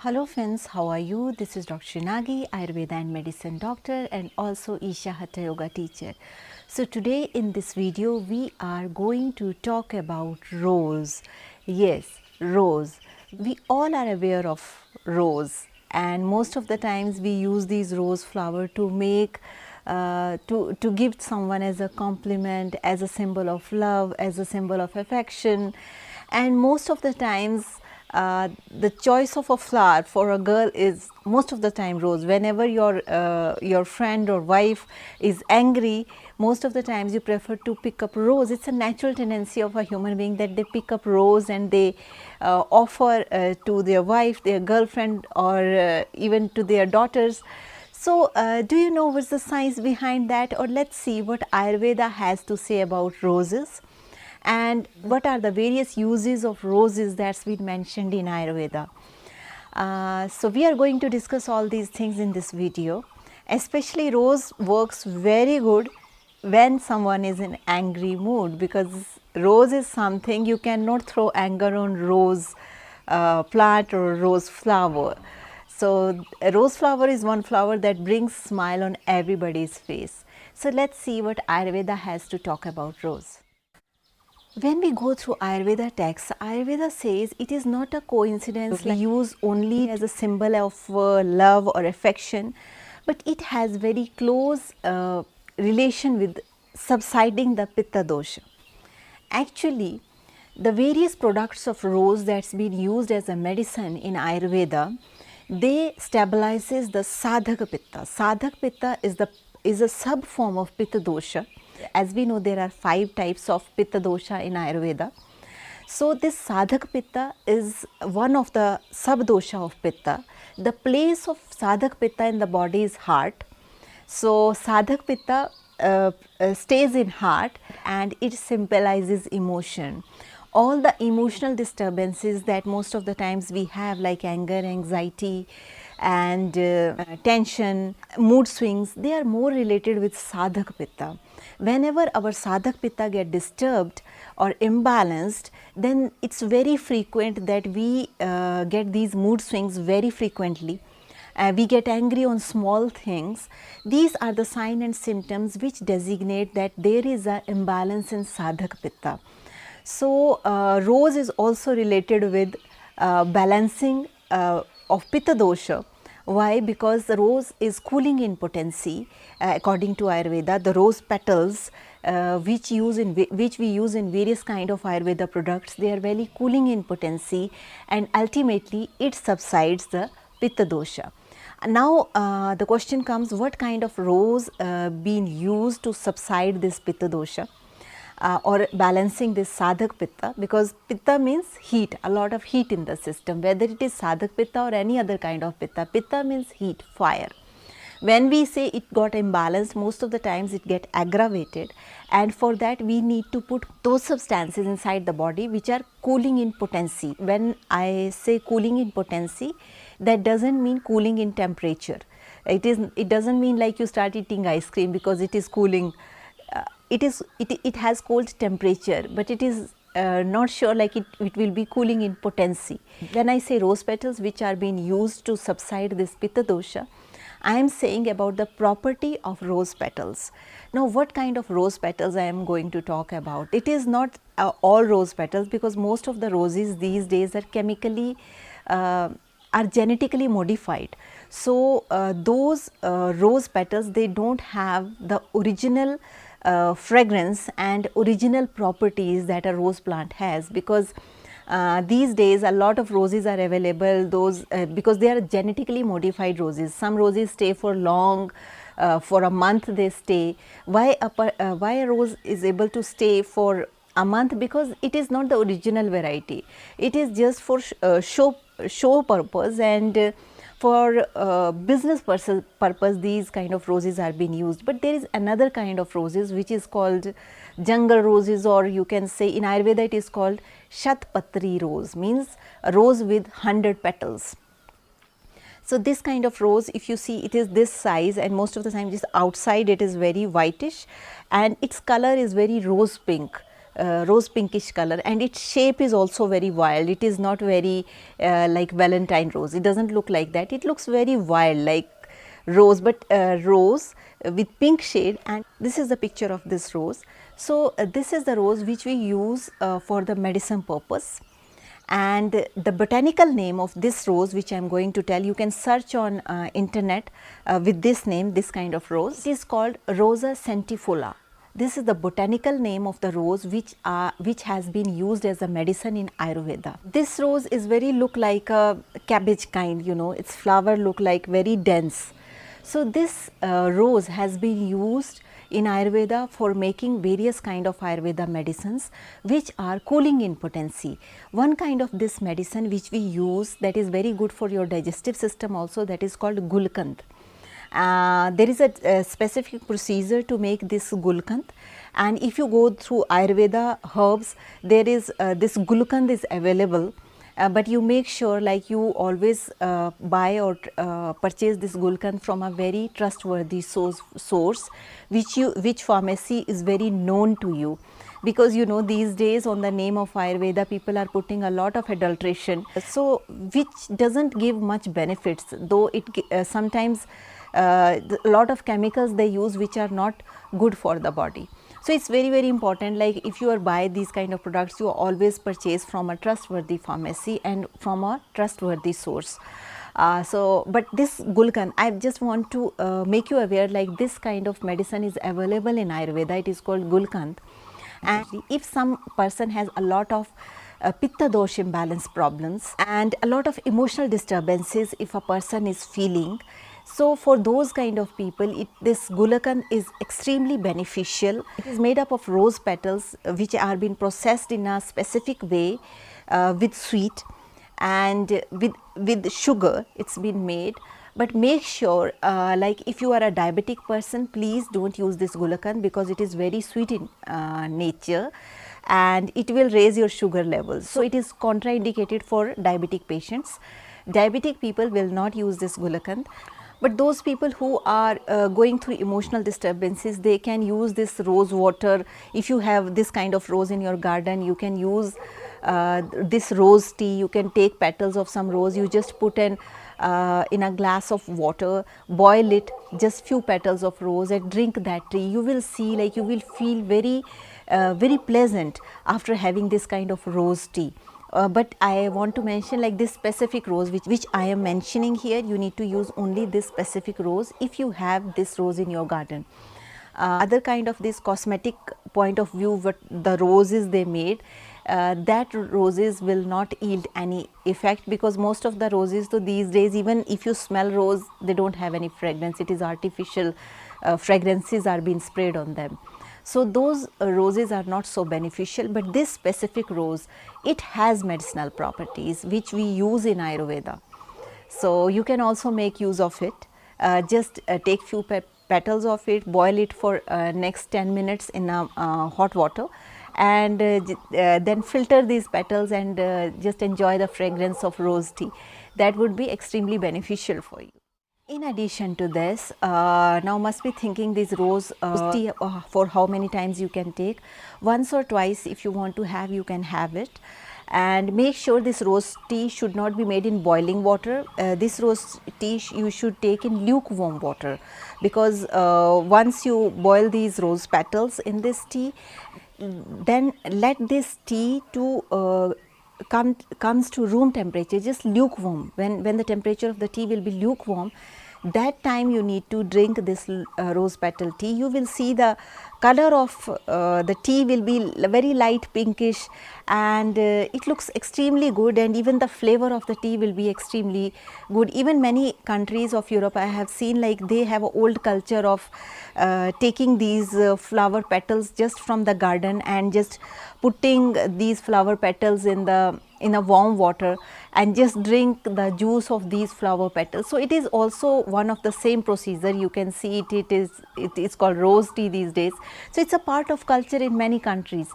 Hello friends, how are you? This is Dr. Srinagi, Ayurveda and Medicine doctor and also Isha Hatha Yoga teacher. So today in this video we are going to talk about rose. Yes, rose. We all are aware of rose and most of the times we use these rose flower to make to give someone as a compliment, as a symbol of love, as a symbol of affection, and most of the times the choice of a flower for a girl is most of the time rose. Whenever your friend or wife is angry, most of the times you prefer to pick up rose. It's a natural tendency of a human being that they pick up rose and they offer to their wife, their girlfriend, or even to their daughters. So, do you know what's the science behind that? Or let's see what Ayurveda has to say about roses and what are the various uses of roses that's been mentioned in Ayurveda. So, we are going to discuss all these things in this video. Especially rose works very good when someone is in angry mood, because rose is something you cannot throw anger on rose plant or rose flower. So, a rose flower is one flower that brings smile on everybody's face. So, let's see what Ayurveda has to talk about rose. When we go through Ayurveda texts, Ayurveda says it is not a coincidence we use only as a symbol of love or affection, but it has very close relation with subsiding the Pitta dosha. Actually, the various products of rose that's been used as a medicine in Ayurveda, they stabilizes the Sadhaka Pitta. Sadhaka Pitta is a sub form of Pitta dosha. As we know, there are 5 types of Pitta dosha in Ayurveda. So, this Sadhak Pitta is one of the sub dosha of Pitta. The place of Sadhak Pitta in the body is heart. So, Sadhak Pitta stays in heart and it symbolizes emotion. All the emotional disturbances that most of the times we have, like anger, anxiety and tension, mood swings, they are more related with Sadhak Pitta. Whenever our Sadhak Pitta get disturbed or imbalanced, then it's very frequent that we get these mood swings very frequently. We get angry on small things. These are the signs and symptoms which designate that there is an imbalance in Sadhak Pitta. So, rose is also related with balancing of Pitta dosha. Why? Because the rose is cooling in potency. According to Ayurveda, the rose petals which we use in various kind of Ayurveda products, they are very cooling in potency, and ultimately it subsides the Pitta dosha. Now, the question comes, what kind of rose being used to subside this Pitta dosha? Or balancing this Sadhak Pitta, because Pitta means heat, a lot of heat in the system, whether it is Sadhak Pitta or any other kind of Pitta. Pitta means heat, fire. When we say it got imbalanced, most of the times it get aggravated, and for that we need to put those substances inside the body which are cooling in potency. When I say cooling in potency, that doesn't mean cooling in temperature. It doesn't mean like you start eating ice cream because it is cooling. It has cold temperature, but it is not sure like it will be cooling in potency. When I say rose petals which are being used to subside this Pitta dosha, I am saying about the property of rose petals. Now, what kind of rose petals I am going to talk about? It is not all rose petals, because most of the roses these days are chemically are genetically modified. So, those rose petals, they don't have the original fragrance and original properties that a rose plant has, because these days a lot of roses are available, those because they are genetically modified roses. Some roses stay for long, for a month they stay. Why a rose is able to stay for a month? Because it is not the original variety, it is just for show purpose, and for business purpose these kind of roses are being used. But there is another kind of roses which is called jungle roses, or you can say in Ayurveda it is called Shatpatri rose, means a rose with 100 petals. So, this kind of rose, if you see, it is this size, and most of the time just outside it is very whitish and its color is very rose pink, rose pinkish color, and its shape is also very wild. It is not very like Valentine rose. It doesn't look like that. It looks very wild like rose, but rose with pink shade. And this is the picture of this rose. So this is the rose which we use for the medicine purpose. And the botanical name of this rose, which I am going to tell, you can search on internet with this name, this kind of rose. It is called Rosa centifolia. This is the botanical name of the rose which has been used as a medicine in Ayurveda. This rose is very look like a cabbage kind, you know, its flower look like very dense. So this rose has been used in Ayurveda for making various kind of Ayurveda medicines which are cooling in potency. One kind of this medicine which we use that is very good for your digestive system also, that is called Gulkand. There is a specific procedure to make this Gulkand, and if you go through Ayurveda herbs, there is this Gulkand is available. But you make sure like you always buy or purchase this Gulkand from a very trustworthy source which pharmacy is very known to you, because you know these days on the name of Ayurveda people are putting a lot of adulteration, so which doesn't give much benefits, though it sometimes a lot of chemicals they use which are not good for the body. So it's very, very important, like if you are buy these kind of products, you always purchase from a trustworthy pharmacy and from a trustworthy source. But this Gulkand, I just want to make you aware, like this kind of medicine is available in Ayurveda. It is called Gulkand. And if some person has a lot of Pitta dosh imbalance problems and a lot of emotional disturbances if a person is feeling, so for those kind of people, this Gulkand is extremely beneficial. It is made up of rose petals which are being processed in a specific way with sweet and with sugar. It's been made. But make sure like if you are a diabetic person, please don't use this Gulkand because it is very sweet in nature and it will raise your sugar levels. So it is contraindicated for diabetic patients. Diabetic people will not use this Gulkand. But those people who are going through emotional disturbances, they can use this rose water. If you have this kind of rose in your garden, you can use this rose tea. You can take petals of some rose, you just put in a glass of water, boil it, just few petals of rose, and drink that tea. You will see, like you will feel very very pleasant after having this kind of rose tea. But I want to mention, like this specific rose which I am mentioning here, you need to use only this specific rose if you have this rose in your garden. Other kind of this cosmetic point of view, what the roses they made, that roses will not yield any effect, because most of the roses, so these days even if you smell rose, they don't have any fragrance. It is artificial fragrances are being sprayed on them. So those roses are not so beneficial, but this specific rose, it has medicinal properties which we use in Ayurveda. So you can also make use of it. Just take few petals of it, boil it for next 10 minutes in hot water, and then filter these petals and just enjoy the fragrance of rose tea. That would be extremely beneficial for you. In addition to this, now must be thinking this rose tea for how many times you can take. Once or twice if you want to have, you can have it. And make sure this rose tea should not be made in boiling water. This rose tea you should take in lukewarm water, because once you boil these rose petals in this tea, then let this tea to comes to room temperature, just lukewarm. When the temperature of the tea will be lukewarm, that time you need to drink this rose petal tea. You will see the color of the tea will be very light pinkish, and it looks extremely good, and even the flavor of the tea will be extremely good. Even many countries of Europe, I have seen, like they have an old culture of taking these flower petals just from the garden and just putting these flower petals in a warm water and just drink the juice of these flower petals. So it is also one of the same procedure. You can see it is called rose tea these days. So it's a part of culture in many countries,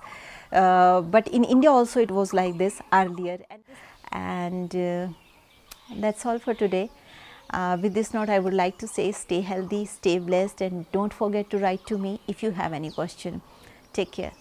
but in India also it was like this earlier. And that's all for today. With this note, I would like to say stay healthy, stay blessed, and don't forget to write to me if you have any question. Take care.